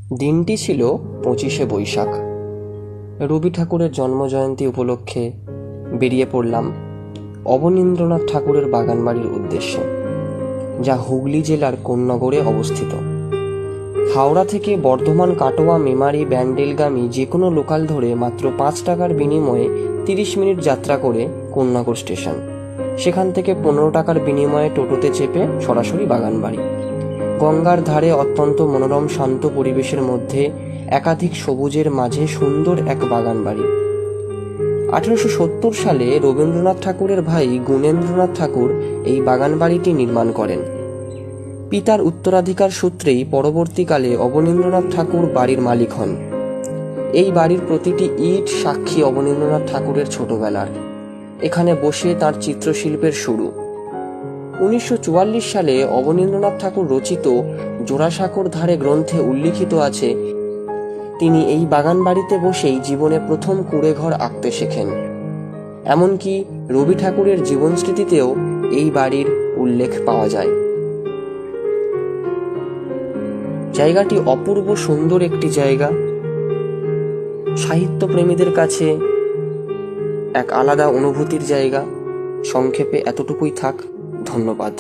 দিনটি ছিল 25শে বৈশাখ। রবি ঠাকুরের জন্মজয়ন্তী উপলক্ষে বেরিয়ে পড়লাম অবনীন্দ্রনাথ ঠাকুরের বাগানবাড়ির উদ্দেশ্যে, যা হুগলি জেলার কোন্নগরে অবস্থিত। হাওড়া থেকে বর্ধমান, কাটোয়া, মেমারি, ব্যান্ডেলগামী যে কোনো লোকাল ধরে মাত্র 5 টাকার বিনিময়ে 30 মিনিট যাত্রা করে কোন্নগর স্টেশন। সেখান থেকে 15 টাকার বিনিময়ে টোটোতে চেপে সরাসরি বাগানবাড়ি। গঙ্গার ধারে অত্যন্ত মনোরম শান্ত পরিবেশের মধ্যে একাধিক সবুজের মাঝে সুন্দর এক বাগানবাড়ি। 1870 সালে রবীন্দ্রনাথ ঠাকুরের ভাই গুণেন্দ্রনাথ ঠাকুর এই বাগানবাড়িটি নির্মাণ করেন। পিতার উত্তরাধিকার সূত্রেই পরবর্তীকালে অবনীন্দ্রনাথ ঠাকুর বাড়ির মালিক হন। এই বাড়ির প্রতিটি ইট সাক্ষী অবনীন্দ্রনাথ ঠাকুরের ছোটবেলার। এখানে বসে তার চিত্রশিল্পের শুরু। 1944 সালে অবনীন্দ্রনাথ ঠাকুর রচিত জোড়াসাঁকোর ধারে গ্রন্থে উল্লিখিত আছে, তিনি এই বাগানবাড়িতে বসেই জীবনে প্রথম কুঁড়েঘর আঁকতে শেখেন। এমনকি রবি ঠাকুরের জীবন স্মৃতিতেও এই বাড়ির উল্লেখ পাওয়া যায়। জায়গাটি অপূর্ব সুন্দর একটি জায়গা, সাহিত্যপ্রেমীদের কাছে এক আলাদা অনুভূতির জায়গা। সংক্ষেপে এতটুকুই থাক। ধন্যবাদ।